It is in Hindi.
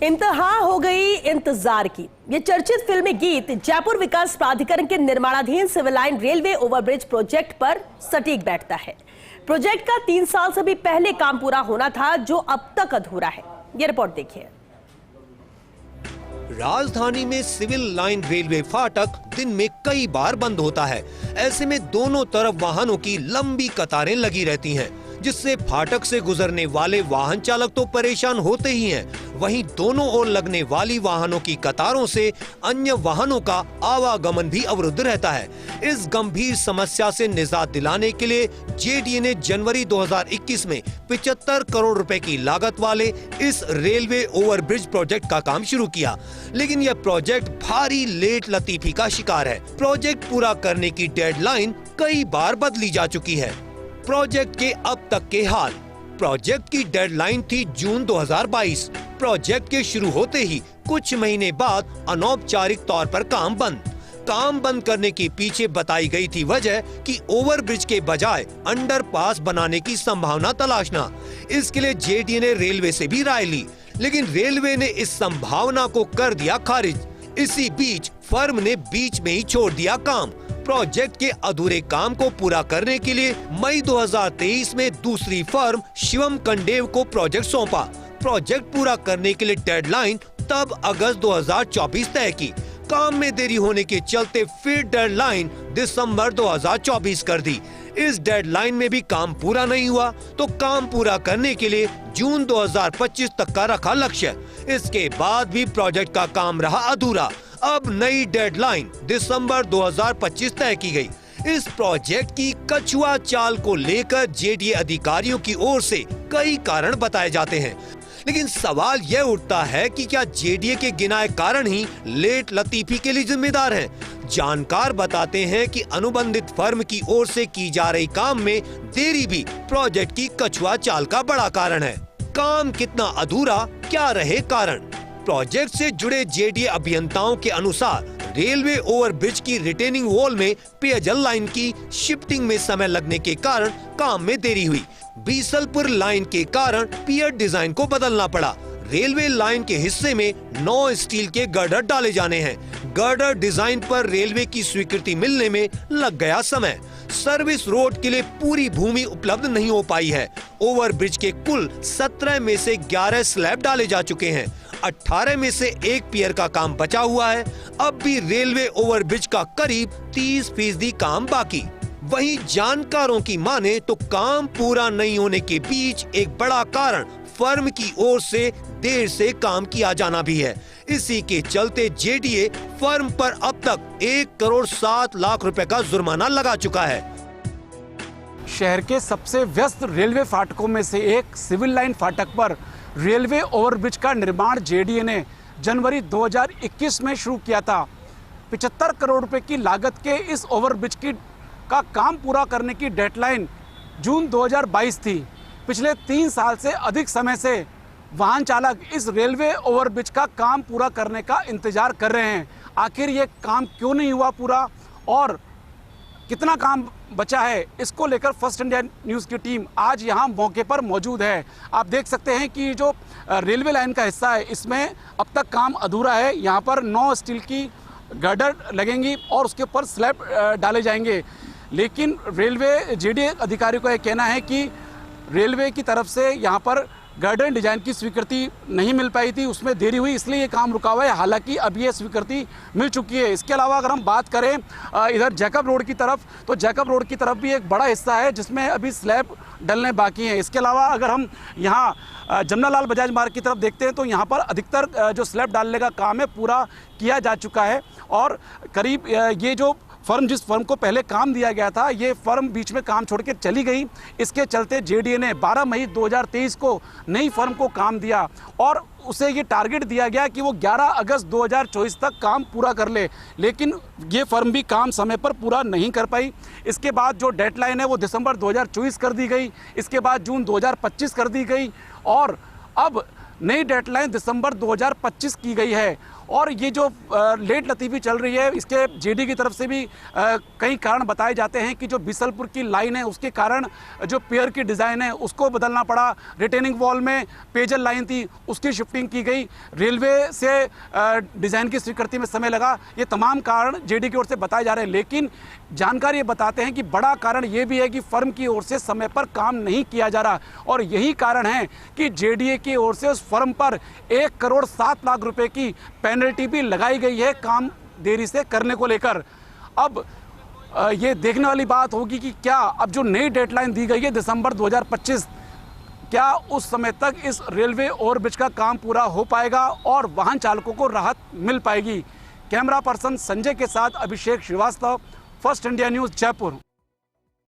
इंतहा हो गई इंतजार की। ये चर्चित फिल्मी गीत जयपुर विकास प्राधिकरण के निर्माणाधीन civil line railway overbridge project पर सटीक बैठता है। प्रोजेक्ट का 3 साल से भी पहले काम पूरा होना था, जो अब तक अधूरा है। ये रिपोर्ट देखिए। राजधानी में सिविल लाइन रेलवे फाटक दिन में कई बार बंद होता है। ऐसे में दोनों तरफ वाहनों की लंबी कतारें लगी रहती हैं, जिससे फाटक से गुजरने वाले वाहन चालक तो परेशान होते ही हैं, वहीं दोनों ओर लगने वाली वाहनों की कतारों से अन्य वाहनों का आवागमन भी अवरुद्ध रहता है। इस गंभीर समस्या से निजात दिलाने के लिए जेडीए ने जनवरी 2021 में 75 करोड़ रुपए की लागत वाले इस रेलवे ओवरब्रिज प्रोजेक्ट का काम शुरू किया, लेकिन यह प्रोजेक्ट भारी लेट लतीफी का शिकार है। प्रोजेक्ट पूरा करने की डेडलाइन कई बार बदली जा चुकी है। प्रोजेक्ट के अब तक के हाल। प्रोजेक्ट की डेडलाइन थी जून 2022। प्रोजेक्ट के शुरू होते ही कुछ महीने बाद अनौपचारिक तौर पर काम बंद करने के पीछे बताई गई थी वजह कि ओवरब्रिज के बजाय अंडरपास बनाने की संभावना तलाशना। इसके लिए जेडीए ने रेलवे से भी राय ली, लेकिन रेलवे ने इस संभावना को कर दिया खारिज। इसी बीच फर्म ने बीच में ही छोड़ दिया काम। प्रोजेक्ट के अधूरे काम को पूरा करने के लिए मई 2023 में दूसरी फर्म शिवम कंडेव को प्रोजेक्ट सौंपा। प्रोजेक्ट पूरा करने के लिए डेडलाइन तब अगस्त 2024 तय की। काम में देरी होने के चलते फिर डेडलाइन दिसंबर 2024 कर दी। इस डेडलाइन में भी काम पूरा नहीं हुआ, तो काम पूरा करने के लिए जून 2025 तक का रखा लक्ष्य। इसके बाद भी प्रोजेक्ट का काम रहा अधूरा। अब नई डेडलाइन दिसंबर 2025 तय की गई। इस प्रोजेक्ट की कछुआ चाल को लेकर जेडीए अधिकारियों की ओर से कई कारण बताए जाते हैं, लेकिन सवाल यह उठता है कि क्या जेडीए के गिनाए कारण ही लेट लतीफी के लिए जिम्मेदार हैं? जानकार बताते हैं कि अनुबंधित फर्म की ओर से की जा रही काम में देरी भी प्रोजेक्ट की कछुआ चाल का बड़ा कारण है। काम कितना अधूरा, क्या रहे कारण? प्रोजेक्ट से जुड़े जेडीए अभियंताओं के अनुसार रेलवे ओवरब्रिज की रिटेनिंग वॉल में पेयजल लाइन की शिफ्टिंग में समय लगने के कारण काम में देरी हुई। बीसलपुर लाइन के कारण पियर डिजाइन को बदलना पड़ा। रेलवे लाइन के हिस्से में 9 स्टील के गर्डर डाले जाने हैं। गर्डर डिजाइन पर रेलवे की स्वीकृति मिलने में लग गया समय। सर्विस रोड के लिए पूरी भूमि उपलब्ध नहीं हो पाई है। ओवरब्रिज के कुल 17 में से 11 स्लैब डाले जा चुके हैं। 18 में से 1 पियर का काम बचा हुआ है। अब भी रेलवे ओवरब्रिज का करीब 30% काम बाकी। वहीं जानकारों की माने तो काम पूरा नहीं होने के बीच एक बड़ा कारण फर्म की ओर से देर से काम किया जाना भी है। इसी के चलते जेडीए फर्म पर अब तक 1 करोड़ 7 लाख रुपए का जुर्माना लगा चुका है। शहर के सबसे व्यस्त रेलवे फाटकों में से एक सिविल लाइन फाटक पर रेलवे ओवरब्रिज का निर्माण जेडीए ने जनवरी 2021 में शुरू किया था। 75 करोड़ रुपए की लागत के इस ओवरब्रिज का काम पूरा करने की डेडलाइन जून 2022 थी। पिछले 3 साल से अधिक समय से वाहन चालक इस रेलवे ओवरब्रिज का काम पूरा करने का इंतजार कर रहे हैं। आखिर ये काम क्यों नहीं हुआ पूरा और कितना काम बचा है, इसको लेकर फर्स्ट इंडिया न्यूज़ की टीम आज यहाँ मौके पर मौजूद है। आप देख सकते हैं कि जो रेलवे लाइन का हिस्सा है, इसमें अब तक काम अधूरा है। यहाँ पर 9 स्टील की गर्डर लगेंगी और उसके ऊपर स्लैब डाले जाएंगे, लेकिन रेलवे जेडीए अधिकारियों का यह कहना है कि रेलवे की तरफ से यहाँ पर गर्डर डिजाइन की स्वीकृति नहीं मिल पाई थी, उसमें देरी हुई, इसलिए ये काम रुका हुआ है। हालांकि अब ये स्वीकृति मिल चुकी है। इसके अलावा अगर हम बात करें इधर जैकब रोड की तरफ, तो जैकब रोड की तरफ भी एक बड़ा हिस्सा है जिसमें अभी स्लैब डलने बाकी हैं। इसके अलावा अगर हम यहाँ जमनालाल बजाज मार्ग की तरफ देखते हैं तो यहाँ पर अधिकतर जो स्लैब डालने का काम है पूरा किया जा चुका है। और करीब ये जो जिस फर्म को पहले काम दिया गया था, ये फर्म बीच में काम छोड़ के चली गई। इसके चलते जेडीए ने 12 मई 2023 को नई फर्म को काम दिया और उसे ये टारगेट दिया गया कि वो 11 अगस्त 2024 तक काम पूरा कर ले, लेकिन ये फर्म भी काम समय पर पूरा नहीं कर पाई। इसके बाद जो डेडलाइन है वो दिसंबर 2024 कर दी गई, इसके बाद जून 2025 कर दी गई और अब नई डेडलाइन दिसंबर 2025 की गई है। और ये जो लेट लतीफ़ी चल रही है, इसके जेडी की तरफ से भी कई कारण बताए जाते हैं कि जो बिसलपुर की लाइन है उसके कारण जो पियर की डिज़ाइन है उसको बदलना पड़ा, रिटेनिंग वॉल में पेजल लाइन थी उसकी शिफ्टिंग की गई, रेलवे से डिज़ाइन की स्वीकृति में समय लगा। ये तमाम कारण जेडी की ओर से बताए जा रहे हैं, लेकिन जानकार ये बताते हैं कि बड़ा कारण ये भी है कि फर्म की ओर से समय पर काम नहीं किया जा रहा, और यही कारण है कि जेडीए की ओर से उस फर्म पर 1 करोड़ 7 लाख रुपए की पेनल्टी भी लगाई गई है काम देरी से करने को लेकर। अब ये देखने वाली बात होगी कि क्या अब जो नई डेडलाइन दी गई है दिसंबर 2025, क्या उस समय तक इस रेलवे ओवरब्रिज का काम पूरा हो पाएगा और वाहन चालकों को राहत मिल पाएगी। कैमरा पर्सन संजय के साथ Abhishek Srivastava, first India news, Jaipur.